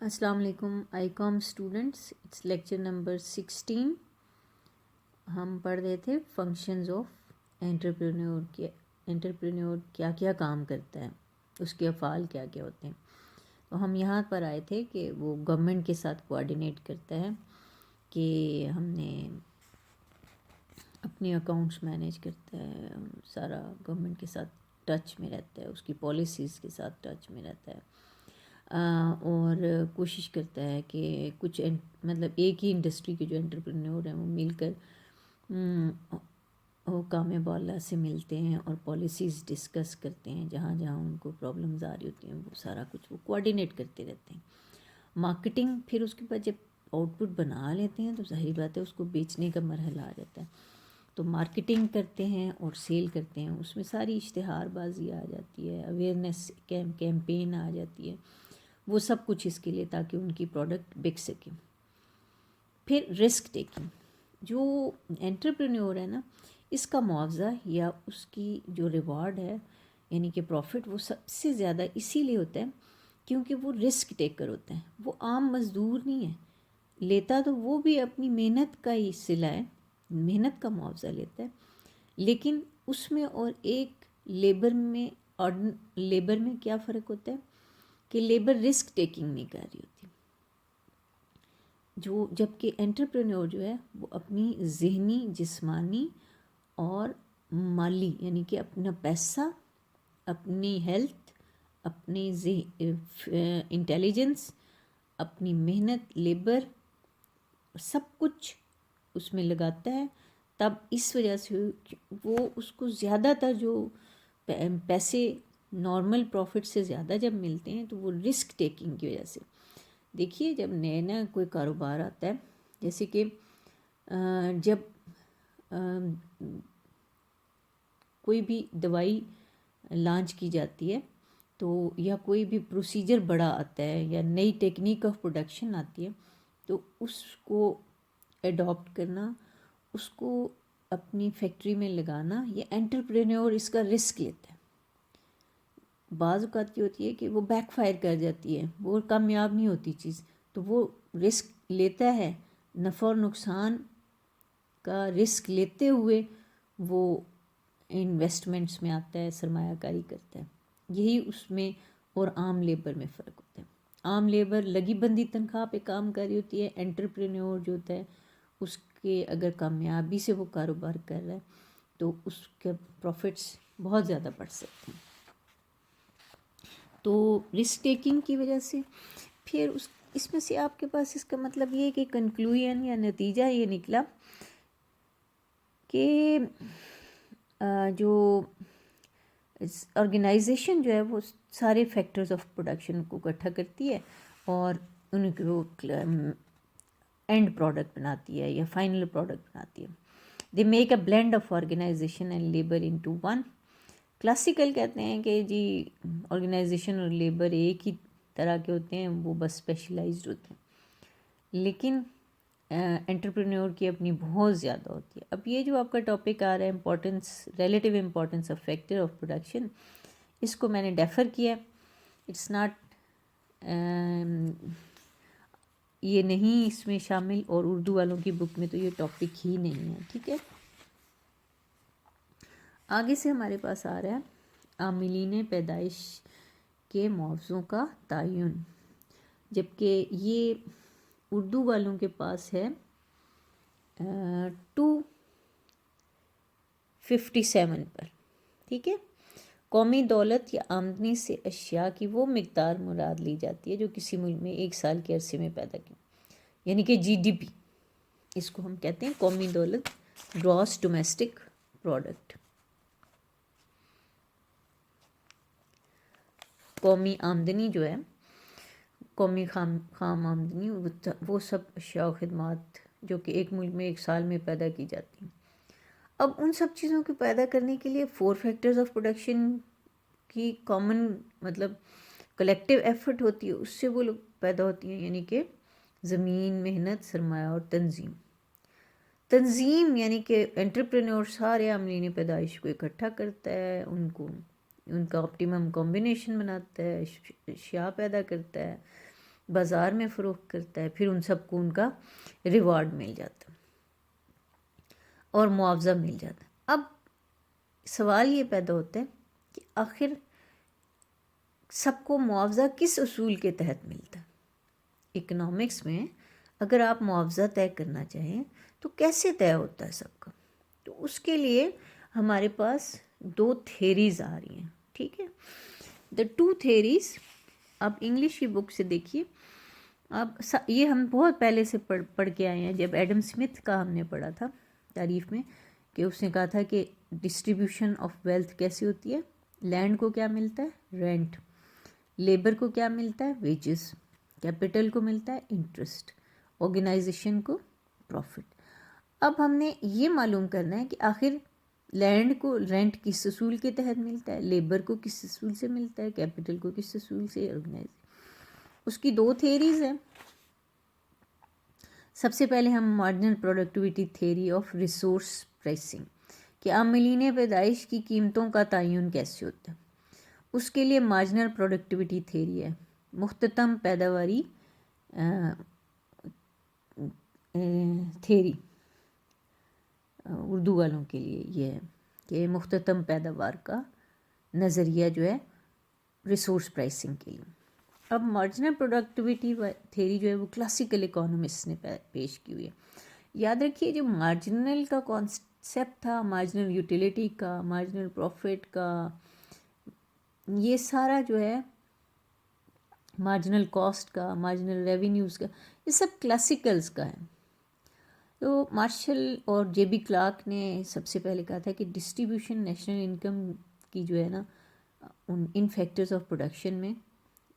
अस्सलाम वालेकुम Icom students, it's lecture number 16। हम पढ़ रहे थे फंक्शंस ऑफ एंटरप्रेन्योर के। एंटरप्रेन्योर क्या क्या काम करता है, उसके अफ़ाल क्या क्या होते हैं। तो हम यहाँ पर आए थे कि वो गवर्नमेंट के साथ कोऑर्डिनेट करता है, कि हमने अपने अकाउंट्स मैनेज करता है, सारा गवर्नमेंट के साथ टच में रहता है, उसकी पॉलिसीज़ के साथ टच में रहता है। और कोशिश करता है कि कुछ मतलब एक ही इंडस्ट्री के जो एंटरप्रेन्योर हैं वो मिलकर वो कामे बाला से मिलते हैं और पॉलिसीज़ डिस्कस करते हैं। जहाँ जहाँ उनको प्रॉब्लम्स आ रही होती हैं वो सारा कुछ वो कोऑर्डिनेट करते रहते हैं। मार्केटिंग, फिर उसके बाद जब आउटपुट बना लेते हैं तो जाहिर बात है उसको बेचने का मरहला आ जाता है। तो मार्केटिंग करते हैं और सेल करते हैं, उसमें सारी इश्तिहारबाजी आ जाती है, अवेयरनेस कैंपेन आ जाती है, वो सब कुछ इसके लिए ताकि उनकी प्रोडक्ट बिक सके। फिर रिस्क टेकिंग, जो एंटरप्रेन्योर है ना, इसका मुआवजा या उसकी जो रिवॉर्ड है यानी कि प्रॉफिट, वो सबसे ज़्यादा इसीलिए होता है क्योंकि वो रिस्क टेकर होता है। वो आम मज़दूर नहीं है, लेता तो वो भी अपनी मेहनत का ही सिला है, मेहनत का मुआवजा लेता है, लेकिन उसमें और एक लेबर में क्या फ़र्क होता है कि लेबर रिस्क टेकिंग नहीं कर रही होती, जो जबकि एंटरप्रेन्योर जो है वो अपनी ज़हनी, जिस्मानी और माली यानी कि अपना पैसा, अपनी हेल्थ, अपनी इंटेलिजेंस, अपनी मेहनत, लेबर, सब कुछ उसमें लगाता है। तब इस वजह से वो उसको ज़्यादातर जो पैसे नॉर्मल प्रॉफिट से ज़्यादा जब मिलते हैं तो वो रिस्क टेकिंग की वजह से। देखिए, जब नया नया कोई कारोबार आता है, जैसे कि जब कोई भी दवाई लॉन्च की जाती है तो या कोई भी प्रोसीजर बड़ा आता है या नई टेक्निक ऑफ प्रोडक्शन आती है तो उसको एडॉप्ट करना, उसको अपनी फैक्ट्री में लगाना, ये एंटरप्रेन्योर इसका रिस्क लेता है। बाज़ औक़ात की होती है कि वो बैकफायर कर जाती है, वो कामयाब नहीं होती चीज़, तो वो रिस्क लेता है, नफ़ा और नुकसान का रिस्क लेते हुए वो इन्वेस्टमेंट्स में आता है, सरमायाकारी करता है। यही उसमें और आम लेबर में फ़र्क होता है। आम लेबर लगी बंदी तनख्वाह पे काम कर रही होती है, एंटरप्रेन्योर जो होता है उसके अगर कामयाबी से वो कारोबार कर रहा है तो उसके प्रॉफिट्स बहुत ज़्यादा बढ़ सकते हैं। तो रिस्क टेकिंग की वजह से फिर उस इसमें से आपके पास इसका मतलब ये है कि कंक्लूजन या नतीजा ये निकला कि जो ऑर्गेनाइजेशन जो है वो सारे फैक्टर्स ऑफ प्रोडक्शन को इकट्ठा करती है और उनको एंड प्रोडक्ट बनाती है या फाइनल प्रोडक्ट बनाती है। They make a blend of organisation and labour into one. Classical कहते हैं कि जी ऑर्गेनाइजेशन और लेबर एक ही तरह के होते हैं, वो बस स्पेशलाइज्ड होते हैं, लेकिन एंटरप्रेन्योर की अपनी बहुत ज़्यादा होती है। अब ये जो आपका टॉपिक आ रहा है importance, relative importance of factor of production, इसको मैंने डेफर किया। इट्स नॉट, ये नहीं इसमें शामिल, और उर्दू वालों की बुक में तो ये टॉपिक ही नहीं है, ठीक है। आगे से हमारे पास आ रहा है आमिलीन पैदाइश के मुआवज़ों का तयन, जबकि ये उर्दू वालों के पास है 257 पर, ठीक है। कौमी दौलत या आमदनी से अशिया की वो मिकदार मुराद ली जाती है जो किसी मुल्क में एक साल के अरसे में पैदा की, यानी कि जीडीपी, इसको हम कहते हैं कौमी दौलत, ग्रॉस डोमेस्टिक प्रोडक्ट। कौमी आमदनी जो है, कौमी खाम आमदनी, वो सब अशिया और खिदमात जो कि एक मुल्क में एक साल में पैदा की जाती हैं। अब उन सब चीज़ों को पैदा करने के लिए 4 फैक्टर्स ऑफ प्रोडक्शन की कॉमन मतलब कलेक्टिव एफर्ट होती है, उससे वो लोग पैदा होती हैं, यानी कि ज़मीन, मेहनत, सरमाया और तंजीम। तंजीम यानी कि एंटरप्रेन्योर सारे अमलीन पैदाइश को इकट्ठा करता है, उनका ऑप्टिमम कॉम्बिनेशन बनाता है, अशिया पैदा करता है, बाज़ार में फ़रोख्त करता है, फिर उन सबको उनका रिवार्ड मिल जाता है और मुआवजा मिल जाता है। अब सवाल ये पैदा होता है कि आखिर सबको मुआवजा किस उसूल के तहत मिलता है। इकोनॉमिक्स में अगर आप मुआवजा तय करना चाहें तो कैसे तय होता है सबका, तो उसके लिए हमारे पास दो थेरीज़ आ रही हैं, ठीक है। द टू थेरीज़ आप इंग्लिश की बुक से देखिए। अब ये हम बहुत पहले से पढ़ के आए हैं, जब एडम स्मिथ का हमने पढ़ा था तारीफ में, कि उसने कहा था कि डिस्ट्रीब्यूशन ऑफ वेल्थ कैसी होती है। लैंड को क्या मिलता है, रेंट। लेबर को क्या मिलता है, वेजेस। कैपिटल को मिलता है इंटरेस्ट। ऑर्गेनाइजेशन को प्रॉफिट। अब हमने ये मालूम करना है कि आखिर लैंड को रेंट किस असूल के तहत मिलता है, लेबर को किस असूल से मिलता है, कैपिटल को किस असूल से, ऑर्गेनाइज। उसकी दो थेरीज़ हैं। सबसे पहले हम marginal productivity theory of resource pricing, कि आमलीन पैदाइश की कीमतों का तयन कैसे होता है। उसके लिए मार्जिनल प्रोडक्टिविटी थेरी है, मुख्ततम पैदावारी थेरी। उर्दू वालों के लिए ये है कि मुख्ततम पैदावार का नज़रिया जो है रिसोर्स प्राइसिंग के लिए। अब मार्जिनल प्रोडक्टिविटी थेरी जो है वो क्लासिकल इकोनॉमिस्ट ने पेश की हुई है। याद रखिए, जो मार्जिनल का कॉन्सेप्ट था, मार्जिनल यूटिलिटी का, मार्जिनल प्रॉफिट का, ये सारा जो है मार्जिनल कॉस्ट का, मार्जिनल रेवेन्यूज़ का, ये सब क्लासिकल्स का है। तो मार्शल और जेबी क्लार्क ने सबसे पहले कहा था कि डिस्ट्रीब्यूशन नेशनल इनकम की जो है ना, उन इन फैक्टर्स ऑफ प्रोडक्शन में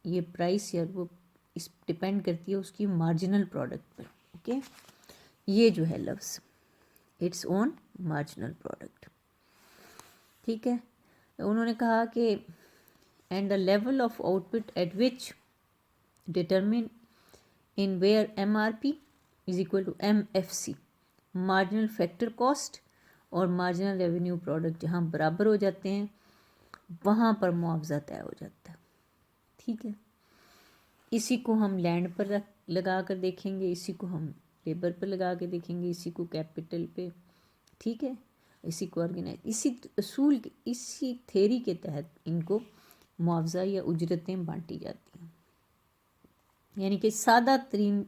ये प्राइस या वो इस डिपेंड करती है उसकी मार्जिनल प्रोडक्ट पर। ओके, ये जो है लफ्ज़, इट्स ओन मार्जिनल प्रोडक्ट, ठीक है। उन्होंने कहा कि and the level of output at which determining where MRP is equal to MFC, marginal factor cost और मार्जिनल रेवेन्यू प्रोडक्ट जहाँ बराबर हो जाते हैं वहाँ पर मुआवजा तय हो जाता है, ठीक है। इसी को हम लैंड पर लगा कर देखेंगे, इसी को हम लेबर पर लगा के देखेंगे, इसी को कैपिटल पे, ठीक है, इसी को ऑर्गेनाइज, इसी असूल, इसी थेरी के तहत इनको मुआवजा या उजरतें बांटी जाती हैं। यानी कि सादा तरीन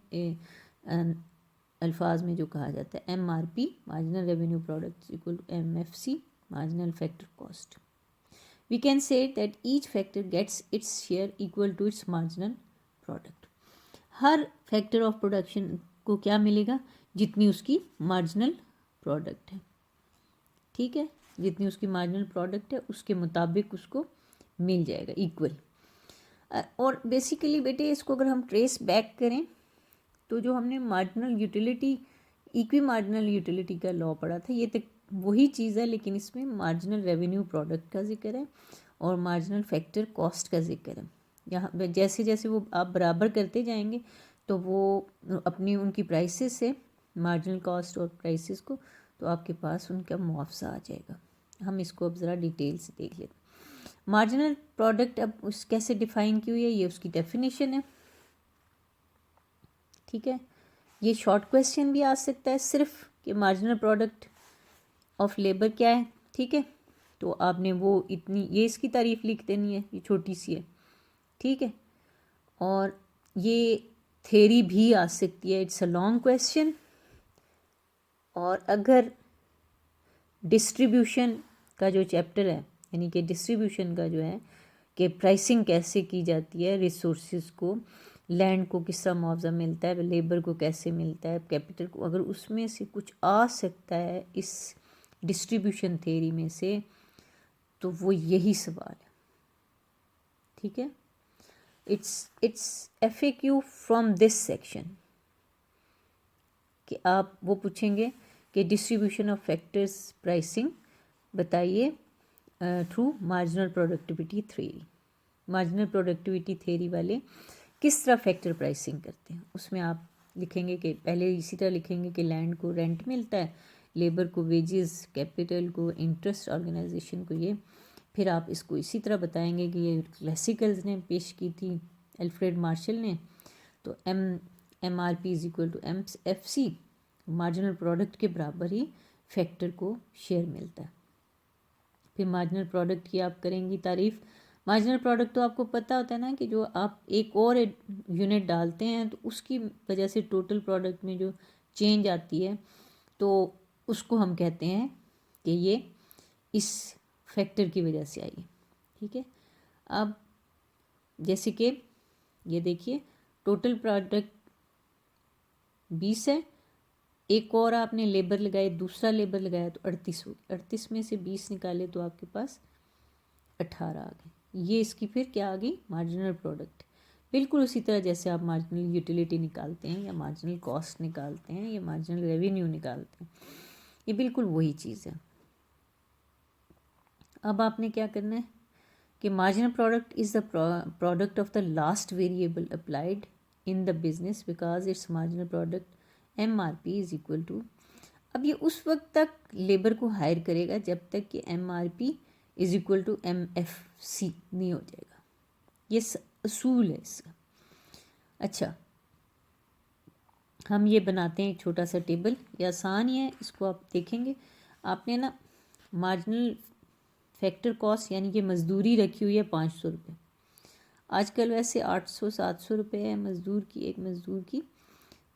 अल्फाज में जो कहा जाता है MRP, marginal revenue product equal to MFC, marginal factor cost. We can say that each factor gets its share equal to its marginal product. हर फैक्टर ऑफ प्रोडक्शन को क्या मिलेगा, जितनी उसकी मार्जिनल प्रोडक्ट है, ठीक है, जितनी उसकी मार्जिनल प्रोडक्ट है उसके मुताबिक उसको मिल जाएगा इक्वल। और बेसिकली बेटे इसको अगर हम ट्रेस बैक करें तो जो हमने marginal utility, equi marginal utility का लॉ पढ़ा था, ये तो वही चीज़ है, लेकिन इसमें मार्जिनल रेवेन्यू प्रोडक्ट का जिक्र है और मार्जिनल फैक्टर कॉस्ट का जिक्र है। यहाँ जैसे जैसे वो आप बराबर करते जाएंगे तो वो अपनी उनकी प्राइसेस से मार्जिनल कॉस्ट और प्राइसेस को, तो आपके पास उनका मुआवजा आ जाएगा। हम इसको अब ज़रा डिटेल से देख लेते हैं। मार्जिनल प्रोडक्ट अब उस कैसे डिफ़ाइन की हुई है, ये उसकी डेफिनेशन है, ठीक है। ये शॉर्ट क्वेश्चन भी आ सकता है सिर्फ कि मार्जिनल प्रोडक्ट ऑफ लेबर क्या है, ठीक है, तो आपने वो इतनी, ये इसकी तारीफ लिख देनी है, ये छोटी सी है, ठीक है। और ये थेरी भी आ सकती है, इट्स अ लॉन्ग क्वेश्चन। और अगर डिस्ट्रीब्यूशन का जो चैप्टर है, यानी कि डिस्ट्रीब्यूशन का जो है कि प्राइसिंग कैसे की जाती है, रिसोर्सेज को, लैंड को किस तरह मुआवजा मिलता है, लेबर को कैसे मिलता है, कैपिटल को, अगर उसमें से कुछ आ सकता है इस डिस्ट्रीब्यूशन थ्योरी में से, तो वो यही सवाल है, ठीक है। It's FAQ from this section, कि आप वो पूछेंगे कि डिस्ट्रीब्यूशन ऑफ फैक्टर्स प्राइसिंग बताइए through marginal productivity theory. Marginal productivity theory वाले किस तरह फैक्टर प्राइसिंग करते हैं, उसमें आप लिखेंगे कि पहले इसी तरह लिखेंगे कि लैंड को रेंट मिलता है, लेबर को वेजेस, कैपिटल को इंटरेस्ट, ऑर्गेनाइजेशन को ये। फिर आप इसको इसी तरह बताएंगे कि ये क्लासिकल्स ने पेश की थी, अल्फ्रेड मार्शल ने, तो M R P is equal to M F C, marginal product के बराबर ही फैक्टर को शेयर मिलता है। फिर मार्जिनल प्रोडक्ट की आप करेंगी तारीफ़। मार्जिनल प्रोडक्ट तो आपको पता होता है ना कि जो आप एक और यूनिट डालते हैं तो उसकी वजह से टोटल प्रोडक्ट में जो चेंज आती है तो उसको हम कहते हैं कि ये इस फैक्टर की वजह से आई है। ठीक है, अब जैसे कि ये देखिए टोटल प्रोडक्ट 20 है, एक और आपने लेबर लगाए, दूसरा लेबर लगाया तो 38 हो गया। 38 में से 20 निकाले तो आपके पास 18 आ गए। ये इसकी फिर क्या आ गई, मार्जिनल प्रोडक्ट। बिल्कुल उसी तरह जैसे आप मार्जिनल यूटिलिटी निकालते हैं या मार्जिनल कॉस्ट निकालते हैं या मार्जिनल रेवेन्यू निकालते हैं, ये बिल्कुल वही चीज़ है। अब आपने क्या करना है कि marginal product is the product of the last variable applied in the business because its marginal product M R P is equal to. अब ये उस वक्त तक लेबर को हायर करेगा जब तक कि M R P is equal to M F C नहीं हो जाएगा। ये असूल है इसका। अच्छा, हम ये बनाते हैं एक छोटा सा टेबल, ये आसान ही है, इसको आप देखेंगे। आपने ना मार्जिनल फैक्टर कॉस्ट यानी कि मज़दूरी रखी हुई है 500 रुपये। आजकल वैसे 800-700 रुपये है मज़दूर की, एक मज़दूर की,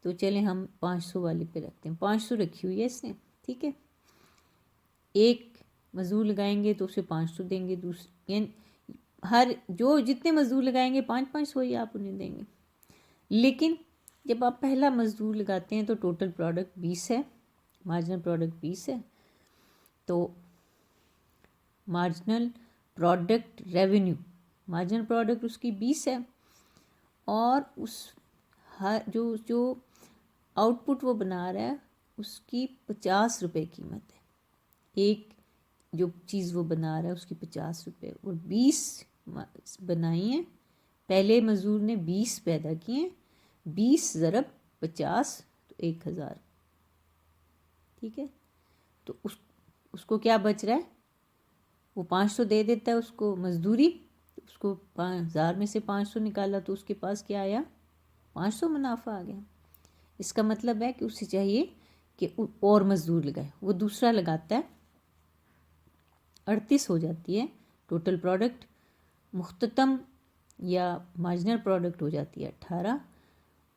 तो चलें हम 500 वाले पे रखते हैं। 500 रखी हुई है इसने, ठीक है। एक मज़दूर लगाएंगे तो उसे 500 देंगे, दूसरे यानी हर जो जितने मज़दूर लगाएंगे 500 ही आप उन्हें देंगे। लेकिन जब आप पहला मज़दूर लगाते हैं तो टोटल प्रोडक्ट 20 है, मार्जिनल प्रोडक्ट 20 है, तो marginal product revenue, marginal product उसकी 20 है और उस हर जो जो आउटपुट वो बना रहा है उसकी 50 रुपये कीमत है। एक जो चीज़ वो बना रहा है उसकी 50 रुपये और 20 बनाई हैं, पहले मज़दूर ने 20 पैदा किए, 20 ज़रब 50 तो 1000। ठीक है, तो उसको क्या बच रहा है, वो 500 दे देता है उसको मज़दूरी, उसको 5000 में से 500 निकाला तो उसके पास क्या आया, 500 मुनाफा आ गया। इसका मतलब है कि उसे चाहिए कि और मज़दूर लगाए, वो दूसरा लगाता है, 38 हो जाती है टोटल प्रोडक्ट, मुख्ततम या मार्जिनल प्रोडक्ट हो जाती है 18,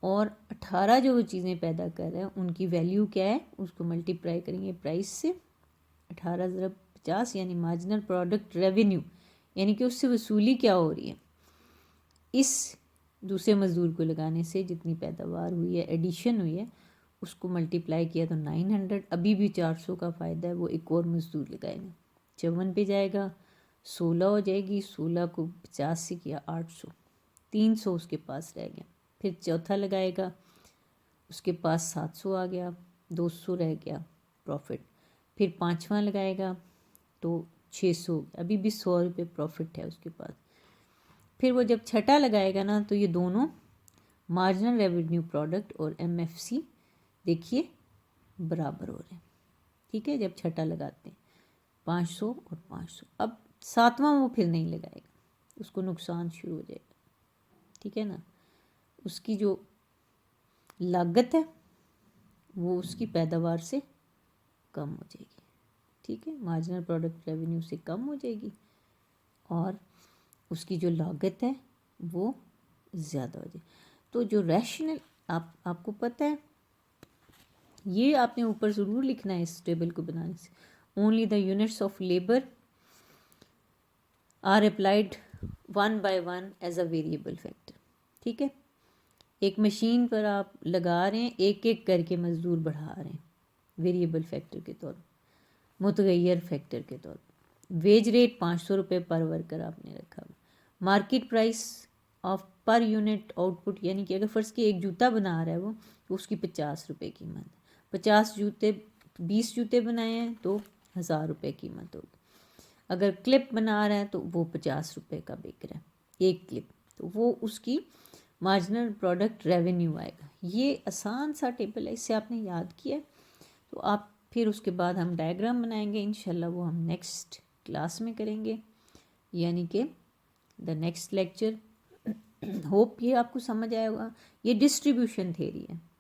और 18 जो वो चीज़ें पैदा कर रहे हैं उनकी वैल्यू क्या है, उसको मल्टीप्लाई करेंगे प्राइस से, 18 ज़रब 50 यानी मार्जिनल प्रोडक्ट रेवेन्यू, यानी कि उससे वसूली क्या हो रही है, इस दूसरे मज़दूर को लगाने से जितनी पैदावार हुई है, एडिशन हुई है, उसको मल्टीप्लाई किया तो 900, अभी भी 400 का फ़ायदा है, वो एक और मज़दूर लगाएंगे, 54 पे जाएगा, 16 हो जाएगी, 16 को 50 से किया 800, 300 उसके पास रह गया। फिर चौथा लगाएगा, उसके पास 700 आ गया, 200 रह गया प्रॉफिट। फिर पांचवा लगाएगा तो 600, अभी भी 100 रुपये प्रॉफिट है उसके पास। फिर वो जब छठा लगाएगा ना तो ये दोनों मार्जिनल रेवेन्यू प्रोडक्ट और एमएफसी देखिए बराबर हो रहे हैं। ठीक है, जब छठा लगाते हैं 500 और 500, अब सातवां वो फिर नहीं लगाएगा, उसको नुकसान शुरू हो जाएगा। ठीक है ना, उसकी जो लागत है वो उसकी पैदावार से कम हो जाएगी। ठीक है, मार्जिनल प्रोडक्ट रेवेन्यू से कम हो जाएगी और उसकी जो लागत है वो ज़्यादा हो जाए। तो जो रैशनल आपको पता है, ये आपने ऊपर ज़रूर लिखना है इस टेबल को बनाने से, only the units of labour are applied 1 by 1 as a variable factor. ठीक है, एक मशीन पर आप लगा रहे हैं, एक एक करके मज़दूर बढ़ा रहे हैं वेरिएबल फैक्टर के तौर पर, मुतगैर फैक्टर के तौर पर। वेज रेट 500 रुपये पर वर्कर आपने रखा। Market price of per unit output, यानी कि अगर फ़र्ज़ की एक जूता बना रहा है वो, तो उसकी 50 रुपये कीमत, 50 जूते 20 जूते बनाए हैं तो 1000 रुपये कीमत होगी। अगर क्लिप बना रहा है तो वो 50 रुपये का बिक रहा है एक क्लिप, तो वो उसकी मार्जिनल प्रोडक्ट रेवेन्यू आएगा। ये आसान सा टेबल है, इससे आपने याद किया तो आप फिर उसके बाद हम डायग्राम बनाएंगे इंशाल्लाह, वो हम नेक्स्ट क्लास में करेंगे, यानी कि द नेक्स्ट लेक्चर होप ये आपको समझ आया होगा। ये डिस्ट्रीब्यूशन थ्योरी है।